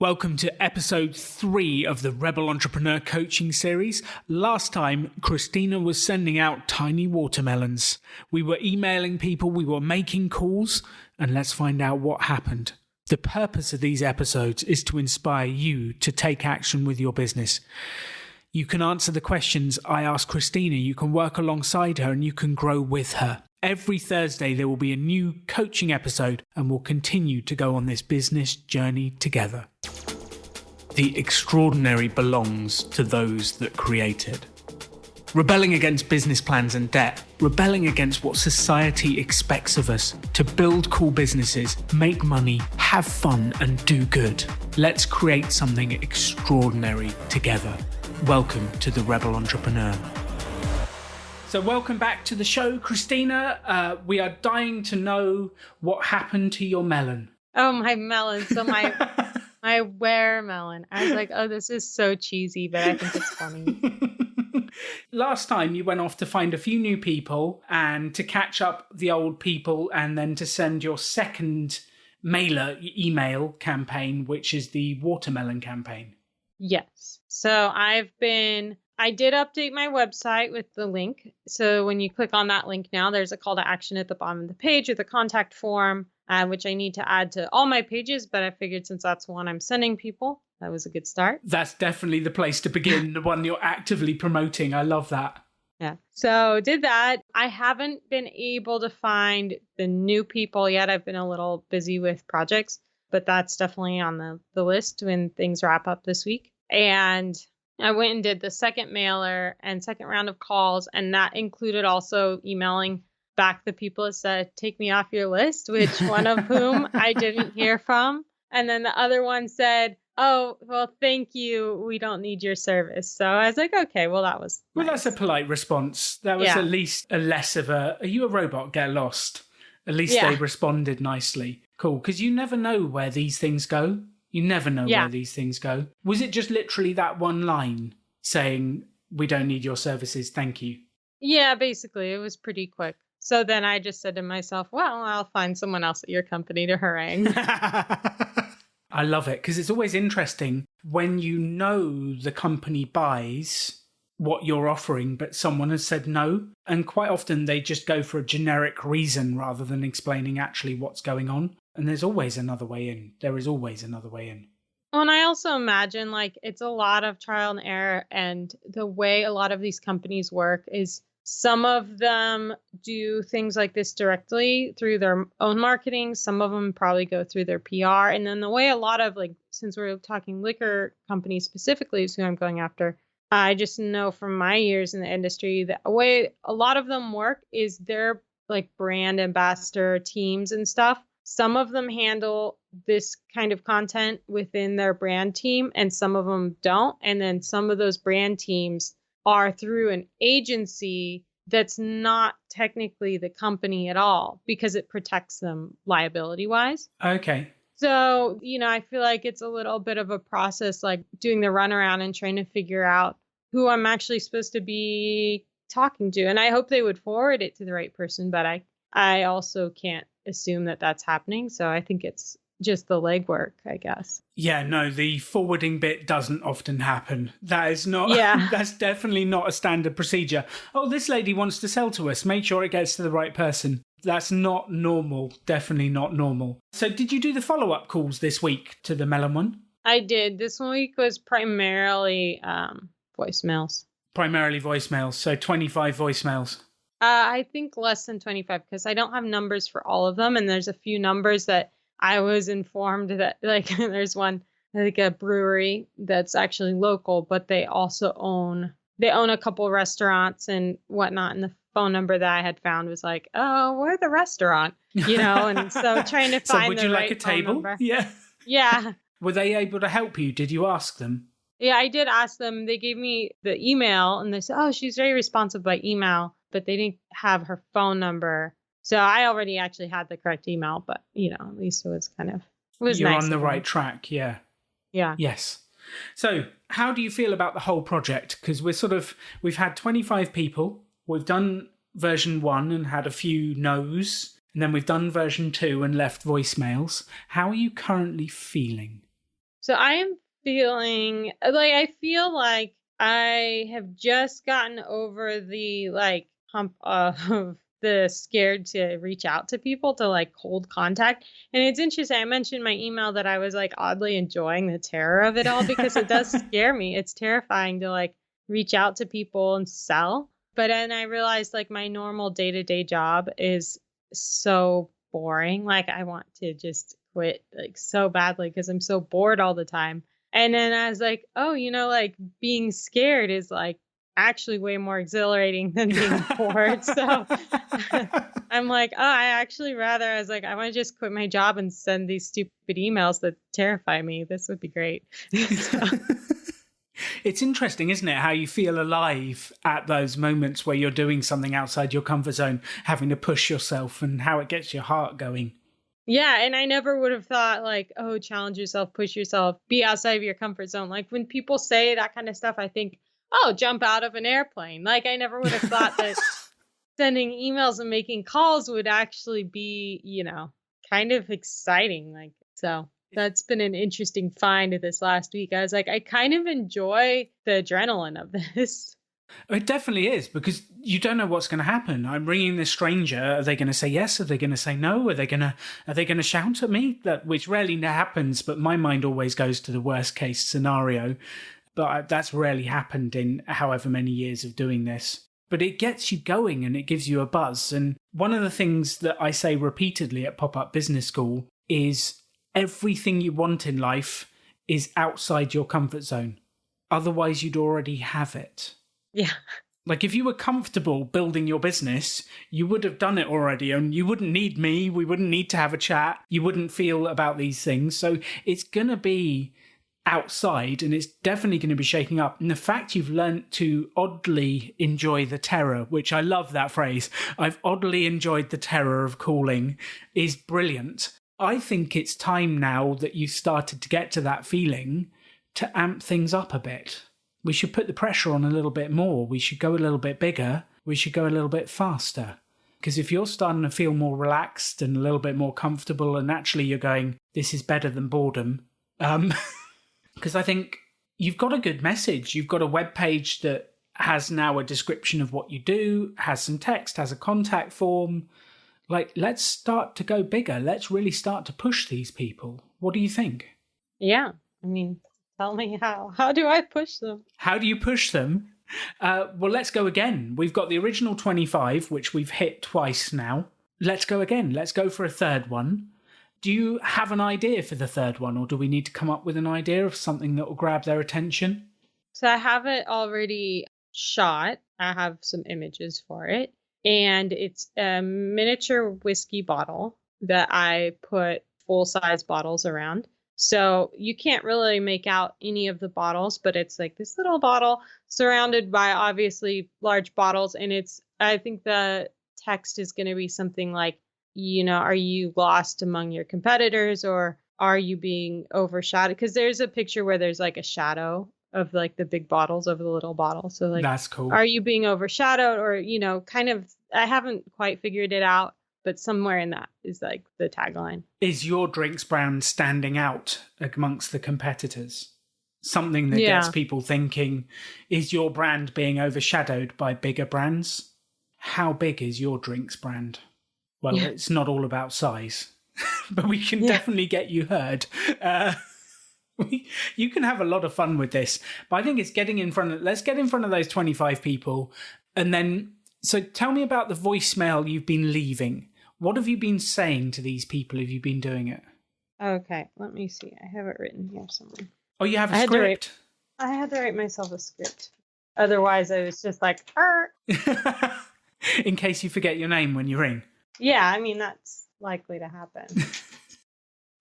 Welcome to episode 3 of the Rebel Entrepreneur Coaching Series. Last time, Christina was sending out tiny watermelons. We were emailing people, we were making calls, and let's find out what happened. The purpose of these episodes is to inspire you to take action with your business. You can answer the questions I ask Christina, you can work alongside her, and you can grow with her. Every Thursday, there will be a new coaching episode, and we'll continue to go on this business journey together. The extraordinary belongs to those that create it. Rebelling against business plans and debt, rebelling against what society expects of us, to build cool businesses, make money, have fun, and do good. Let's create something extraordinary together. Welcome to the Rebel Entrepreneur. So welcome back to the show, Christina. We are dying to know what happened to your melon. Oh, my melon. So my watermelon. I was like, oh, this is so cheesy, but I think it's funny. Last time you went off to find a few new people and to catch up the old people and then to send your second email campaign, which is the watermelon campaign. Yes. So I did update my website with the link. So when you click on that link now, there's a call to action at the bottom of the page with a contact form, which I need to add to all my pages. But I figured since that's one I'm sending people, that was a good start. That's definitely the place to begin, the one you're actively promoting. I love that. Yeah. So did that. I haven't been able to find the new people yet. I've been a little busy with projects, but that's definitely on the list when things wrap up this week. And I went and did the second mailer and second round of calls, and that included also emailing back the people that said, take me off your list, which one of whom I didn't hear from. And then the other one said, oh, well, thank you. We don't need your service. So I was like, okay, well, that was Well, nice. That's a polite response. That was at least a less of a, are you a robot? Get lost. At least they responded nicely. Cool. Because you never know where these things go. You never know where these things go. Was it just literally that one line saying, we don't need your services, thank you? Yeah, basically. It was pretty quick. So then I just said to myself, well, I'll find someone else at your company to harangue. I love it because it's always interesting when you know the company buys what you're offering, but someone has said no. And quite often they just go for a generic reason rather than explaining actually what's going on. And there's always another way in. There is always another way in. Well, and I also imagine it's a lot of trial and error. And the way a lot of these companies work is some of them do things like this directly through their own marketing. Some of them probably go through their PR. And then the way a lot of, since we're talking liquor companies specifically is who I'm going after, I just know from my years in the industry that the way a lot of them work is their brand ambassador teams and stuff. Some of them handle this kind of content within their brand team and some of them don't. And then some of those brand teams are through an agency that's not technically the company at all because it protects them liability wise. Okay. So, I feel like it's a little bit of a process, doing the runaround and trying to figure out who I'm actually supposed to be talking to. And I hope they would forward it to the right person, but I also can't assume that that's happening. So I think it's just the legwork, I guess. Yeah, no, the forwarding bit doesn't often happen. That is not, that's definitely not a standard procedure. Oh, this lady wants to sell to us. Make sure it gets to the right person. That's not normal. Definitely not normal. So did you do the follow-up calls this week to the melon one? I did. This week was primarily voicemails. Primarily voicemails. So 25 voicemails. I think less than 25 because I don't have numbers for all of them. And there's a few numbers that I was informed that there's one, a brewery that's actually local, but they also own a couple restaurants and whatnot. And the phone number that I had found was oh, we're the restaurant, and so trying to find so would the you right like a table? Phone number. Yeah. Yeah. Were they able to help you? Did you ask them? Yeah, I did ask them. They gave me the email and they said, oh, she's very responsive by email, but they didn't have her phone number. So I already actually had the correct email, but at least it was You're nice on the right track. Yeah. Yeah. Yes. So how do you feel about the whole project? Because we've had 25 people. We've done version 1 and had a few no's. And then we've done version 2 and left voicemails. How are you currently feeling? So I am feeling like I feel like I have just gotten over the like hump of the scared to reach out to people to like cold contact. And it's interesting. I mentioned in my email that I was like oddly enjoying the terror of it all because it does scare me. It's terrifying to like reach out to people and sell. But then I realized like my normal day-to-day job is so boring. Like I want to just quit like so badly because I'm so bored all the time. And then I was like, oh, like being scared is like actually way more exhilarating than being bored. So I'm like, oh, I was like, I want to just quit my job and send these stupid emails that terrify me. This would be great. So, It's interesting, isn't it, how you feel alive at those moments where you're doing something outside your comfort zone, having to push yourself, and how it gets your heart going. yeah. And I never would have thought like, oh, challenge yourself, push yourself, be outside of your comfort zone. Like when people say that kind of stuff, I think, oh, jump out of an airplane. Like I never would have thought that sending emails and making calls would actually be, kind of exciting. Like, so that's been an interesting find this last week. I was like, I kind of enjoy the adrenaline of this. It definitely is, because you don't know what's going to happen. I'm ringing this stranger. Are they going to say yes? Are they going to say no? Are they going to shout at me? Which rarely happens, but my mind always goes to the worst case scenario. But that's rarely happened in however many years of doing this. But it gets you going and it gives you a buzz. And one of the things that I say repeatedly at Pop-Up Business School is everything you want in life is outside your comfort zone. Otherwise, you'd already have it. Yeah. Like if you were comfortable building your business, you would have done it already and you wouldn't need me. We wouldn't need to have a chat. You wouldn't feel about these things. So it's going to be outside and it's definitely going to be shaking up. And the fact you've learnt to oddly enjoy the terror, which I love that phrase, I've oddly enjoyed the terror of calling, is brilliant. I think it's time now that you've started to get to that feeling to amp things up a bit. We should put the pressure on a little bit more. We should go a little bit bigger. We should go a little bit faster. Because if you're starting to feel more relaxed and a little bit more comfortable and actually you're going, this is better than boredom. Because I think you've got a good message. You've got a web page that has now a description of what you do, has some text, has a contact form. Like, let's start to go bigger. Let's really start to push these people. What do you think? Yeah. I mean, tell me how. How do I push them? How do you push them? Well, let's go again. We've got the original 25, which we've hit twice now. Let's go again. Let's go for a third one. Do you have an idea for the third one, or do we need to come up with an idea of something that will grab their attention? So I have it already shot. I have some images for it. And it's a miniature whiskey bottle that I put full-size bottles around. So you can't really make out any of the bottles, but it's like this little bottle surrounded by obviously large bottles. And I think the text is going to be something like, are you lost among your competitors or are you being overshadowed? Because there's a picture where there's like a shadow of like the big bottles over the little bottles. So like, that's cool. Are you being overshadowed or, kind of, I haven't quite figured it out, but somewhere in that is like the tagline. Is your drinks brand standing out amongst the competitors? Something that gets people thinking, is your brand being overshadowed by bigger brands? How big is your drinks brand? Well, it's not all about size, but we can definitely get you heard. You can have a lot of fun with this, but I think it's let's get in front of those 25 people. And then, so tell me about the voicemail you've been leaving. What have you been saying to these people? Have you been doing it? Okay, let me see. I have it written here somewhere. Oh, you have a script? I had to write myself a script. Otherwise, I was just like, in case you forget your name when you ring. Yeah, I mean, that's likely to happen.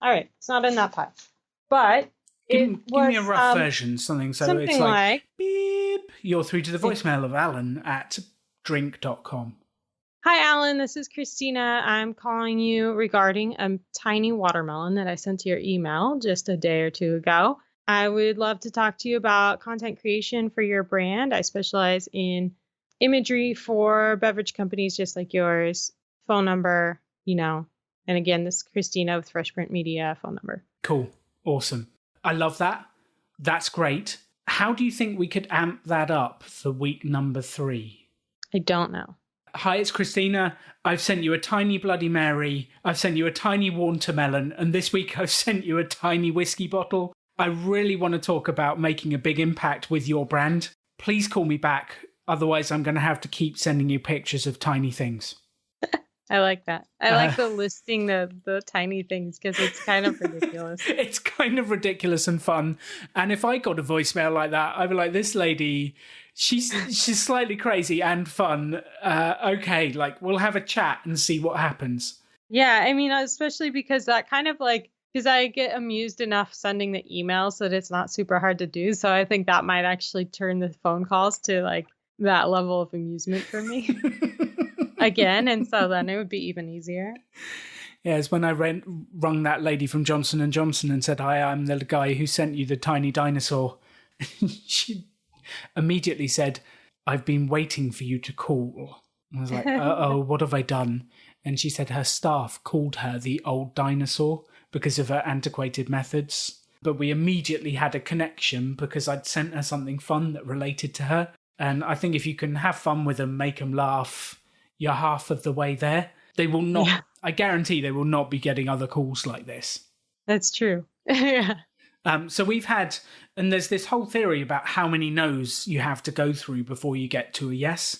All right, it's not in that pile. But give me a rough version, something it's like, beep, you're through to the voicemail of Alan at drink.com. Hi, Alan. This is Christina. I'm calling you regarding a tiny watermelon that I sent to your email just a day or two ago. I would love to talk to you about content creation for your brand. I specialize in imagery for beverage companies just like yours. Phone number, and again, this is Christina with Fresh Print Media phone number. Cool. Awesome. I love that. That's great. How do you think we could amp that up for week number 3? I don't know. Hi, it's Christina. I've sent you a tiny Bloody Mary. I've sent you a tiny watermelon. And this week I've sent you a tiny whiskey bottle. I really want to talk about making a big impact with your brand. Please call me back. Otherwise, I'm going to have to keep sending you pictures of tiny things. I like that. I like the listing the tiny things because it's kind of ridiculous. It's kind of ridiculous and fun. And if I got a voicemail like that, I'd be like, this lady, she's slightly crazy and fun. Okay, like we'll have a chat and see what happens. Yeah, I mean, especially because that kind of like, because I get amused enough sending the emails that it's not super hard to do. So I think that might actually turn the phone calls to like that level of amusement for me. Again, and so then it would be even easier. Yeah, it's when I rung that lady from Johnson & Johnson and said, hi, I'm the guy who sent you the tiny dinosaur. She immediately said, I've been waiting for you to call. I was like, uh-oh, what have I done? And she said her staff called her the old dinosaur because of her antiquated methods. But we immediately had a connection because I'd sent her something fun that related to her. And I think if you can have fun with them, make them laugh, you're half of the way there. They will not, I guarantee they will not be getting other calls like this. That's true. Yeah. So we've had, and there's this whole theory about how many no's you have to go through before you get to a yes.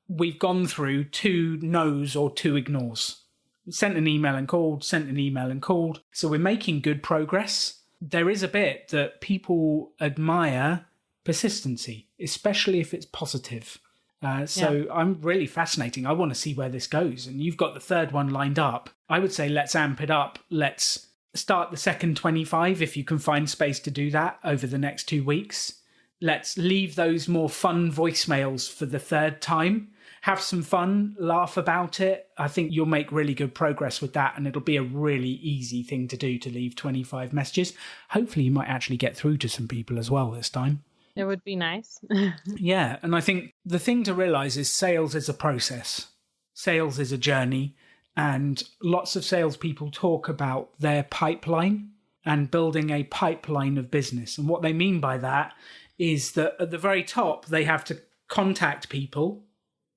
We've gone through 2 no's or 2 ignores. Sent an email and called, sent an email and called. So we're making good progress. There is a bit that people admire persistency, especially if it's positive. I'm really fascinating. I want to see where this goes. And you've got the 3rd one lined up. I would say let's amp it up. Let's start the second 25 if you can find space to do that over the next 2 weeks. Let's leave those more fun voicemails for the 3rd time. Have some fun, laugh about it. I think you'll make really good progress with that, and it'll be a really easy thing to do to leave 25 messages. Hopefully you might actually get through to some people as well this time. It would be nice. Yeah, and I think the thing to realise is sales is a process. Sales is a journey, and lots of salespeople talk about their pipeline and building a pipeline of business. And what they mean by that is that at the very top, they have to contact people,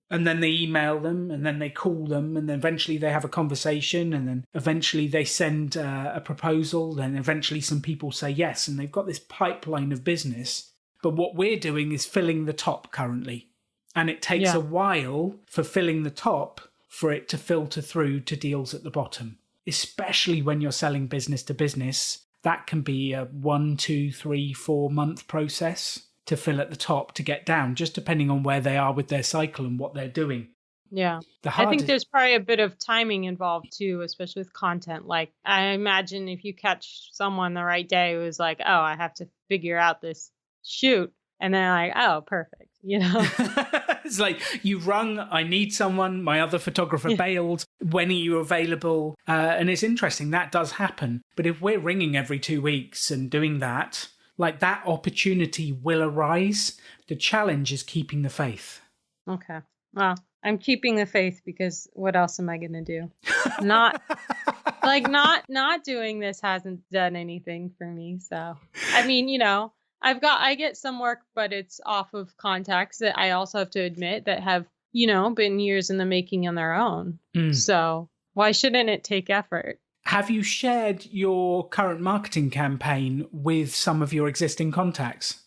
and then they email them, and then they call them, and then eventually they have a conversation, and then eventually they send a proposal, then eventually some people say yes, and they've got this pipeline of business. But what we're doing is filling the top currently. And it takes a while for filling the top for it to filter through to deals at the bottom. Especially when you're selling business to business, that can be a 1, 2, 3, 4 month process to fill at the top to get down, just depending on where they are with their cycle and what they're doing. Yeah. I think there's probably a bit of timing involved too, especially with content. Like I imagine if you catch someone the right day who's like, oh, I have to figure out this shoot, and then like, oh, perfect, It's like, you rung, I need someone, my other photographer bailed, when are you available? And it's interesting, that does happen. But if we're ringing every 2 weeks and doing that, like that opportunity will arise. The challenge is keeping the faith. Okay. Well, I'm keeping the faith because what else am I going to do? Not doing this hasn't done anything for me. So, I mean, I get some work, but it's off of contacts that I also have to admit that have, been years in the making on their own. So why shouldn't it take effort? Have you shared your current marketing campaign with some of your existing contacts?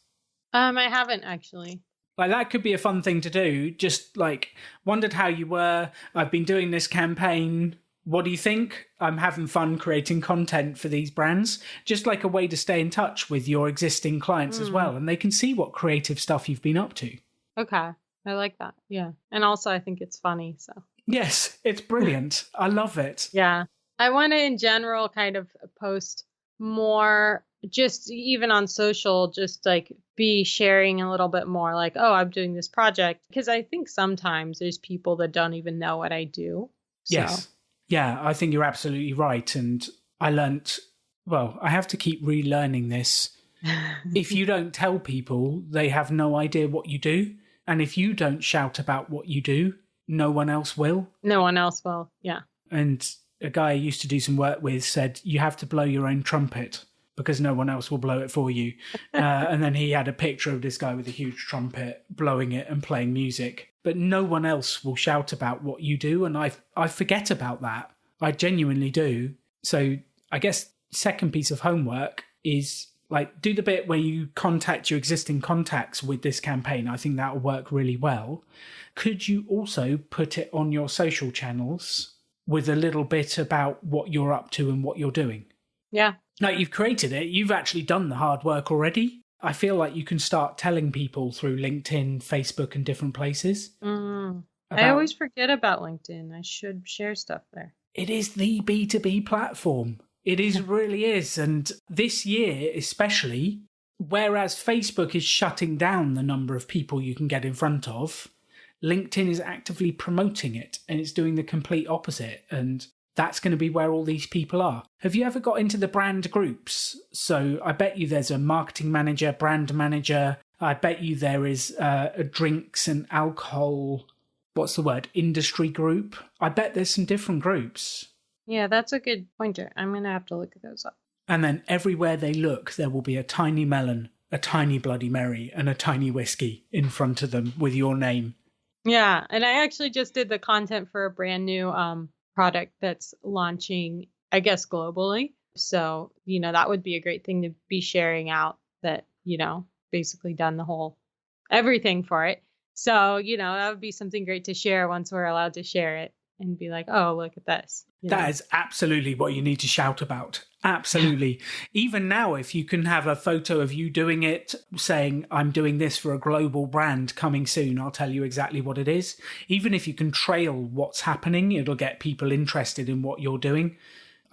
I haven't actually. Like that could be a fun thing to do. Just like wondered how you were. I've been doing this campaign. What do you think? I'm having fun creating content for these brands. Just like a way to stay in touch with your existing clients as well. And they can see what creative stuff you've been up to. Okay. I like that. Yeah. And also I think it's funny. So yes, it's brilliant. I love it. Yeah. I want to in general kind of post more, just even on social, just like be sharing a little bit more like, oh, I'm doing this project. Because I think sometimes there's people that don't even know what I do. So. Yes. Yeah, I think you're absolutely right. And I have to keep relearning this. If you don't tell people, they have no idea what you do. And if you don't shout about what you do, no one else will. No one else will, yeah. And a guy I used to do some work with said, you have to blow your own trumpet. because no one else will blow it for you. And then he had a picture of this guy with a huge trumpet blowing it and playing music. But no one else will shout about what you do. And I forget about that. I genuinely do. So I guess second piece of homework is like do the bit where you contact your existing contacts with this campaign. I think that will work really well. Could you also put it on your social channels with a little bit about what you're up to and what you're doing? Yeah. Like you've created it, you've actually done the hard work already. I feel like you can start telling people through LinkedIn, Facebook, and different places. I always forget about LinkedIn. I should share stuff there. It is the B2B platform. It really is. And this year, especially, whereas Facebook is shutting down the number of people you can get in front of, LinkedIn is actively promoting it and it's doing the complete opposite. And that's going to be where all these people are. Have you ever got into the brand groups? So I bet you there's a marketing manager, brand manager. I bet you there is a drinks and alcohol, industry group. I bet there's some different groups. Yeah, that's a good pointer. I'm going to have to look those up. And then everywhere they look, there will be a tiny melon, a tiny Bloody Mary, and a tiny whiskey in front of them with your name. Yeah, and I actually just did the content for a brand new product that's launching, I guess, globally. So, that would be a great thing to be sharing out that, basically done the whole everything for it. So, that would be something great to share once we're allowed to share it and be like, oh, look at this. That is absolutely what you need to shout about. Absolutely. Even now, if you can have a photo of you doing it, saying, I'm doing this for a global brand coming soon, I'll tell you exactly what it is. Even if you can trail what's happening, it'll get people interested in what you're doing.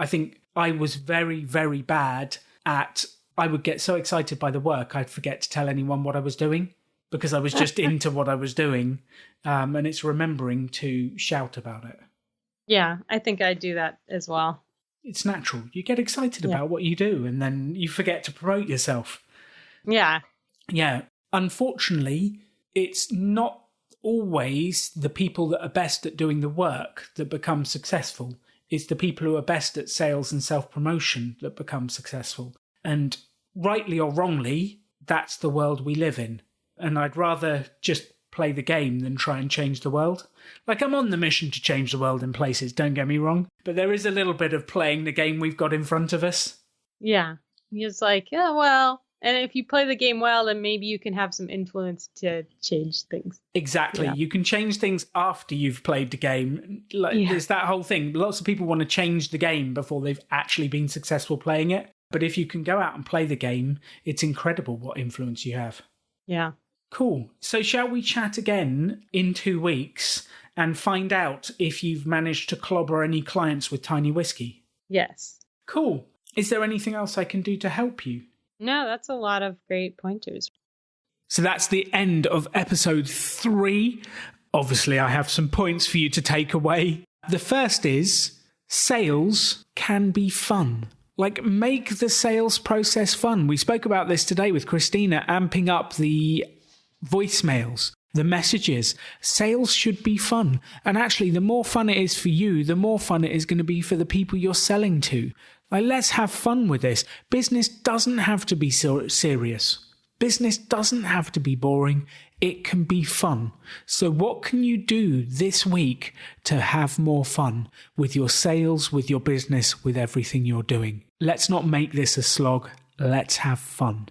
I think I was very, very bad at, I would get so excited by the work, I'd forget to tell anyone what I was doing because I was just into what I was doing. And it's remembering to shout about it. Yeah, I think I do that as well. It's natural. You get excited about what you do and then you forget to promote yourself. Yeah. Yeah. Unfortunately, it's not always the people that are best at doing the work that become successful. It's the people who are best at sales and self-promotion that become successful. And rightly or wrongly, that's the world we live in. And I'd rather just play the game than try and change the world. Like, I'm on the mission to change the world in places, don't get me wrong, but there is a little bit of playing the game we've got in front of us. Yeah. It's like, yeah, well, and if you play the game well, then maybe you can have some influence to change things. Exactly. Yeah. You can change things after you've played the game. There's that whole thing. Lots of people want to change the game before they've actually been successful playing it. But if you can go out and play the game, it's incredible what influence you have. Yeah. Cool. So shall we chat again in 2 weeks and find out if you've managed to clobber any clients with Tiny Whiskey? Yes. Cool. Is there anything else I can do to help you? No, that's a lot of great pointers. So that's the end of episode 3. Obviously, I have some points for you to take away. The first is sales can be fun. Like, make the sales process fun. We spoke about this today with Christina, amping up the voicemails, the messages. Sales should be fun. And actually, the more fun it is for you, the more fun it is going to be for the people you're selling to. Like, let's have fun with this. Business doesn't have to be so serious. Business doesn't have to be boring. It can be fun. So what can you do this week to have more fun with your sales, with your business, with everything you're doing? Let's not make this a slog. Let's have fun.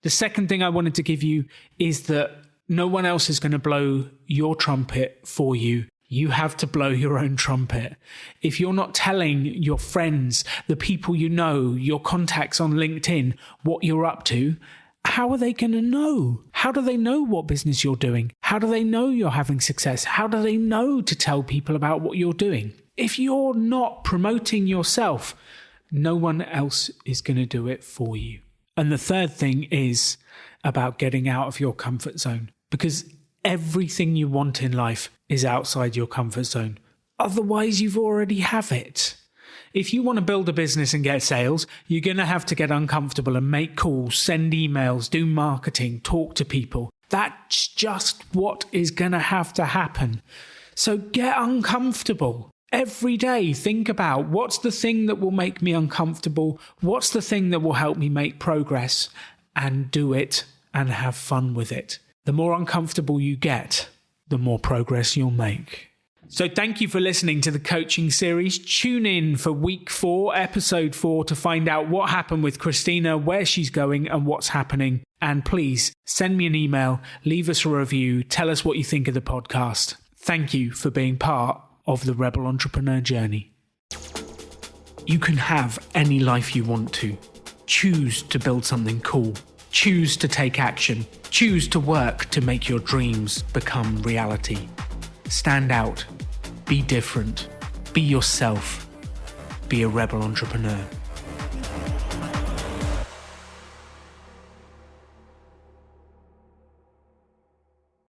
The second thing I wanted to give you is that no one else is going to blow your trumpet for you. You have to blow your own trumpet. If you're not telling your friends, the people you know, your contacts on LinkedIn, what you're up to, how are they going to know? How do they know what business you're doing? How do they know you're having success? How do they know to tell people about what you're doing? If you're not promoting yourself, no one else is going to do it for you. And the third thing is about getting out of your comfort zone, because everything you want in life is outside your comfort zone. Otherwise, you've already have it. If you want to build a business and get sales, you're going to have to get uncomfortable and make calls, send emails, do marketing, talk to people. That's just what is going to have to happen. So get uncomfortable. Every day, think about what's the thing that will make me uncomfortable, what's the thing that will help me make progress, and do it and have fun with it. The more uncomfortable you get, the more progress you'll make. So thank you for listening to the coaching series. Tune in for week 4, episode 4 to find out what happened with Christina, where she's going and what's happening. And please send me an email, leave us a review, tell us what you think of the podcast. Thank you for being part of the Rebel Entrepreneur journey. You can have any life you want to. Choose to build something cool. Choose to take action. Choose to work to make your dreams become reality. Stand out. Be different. Be yourself. Be a rebel entrepreneur.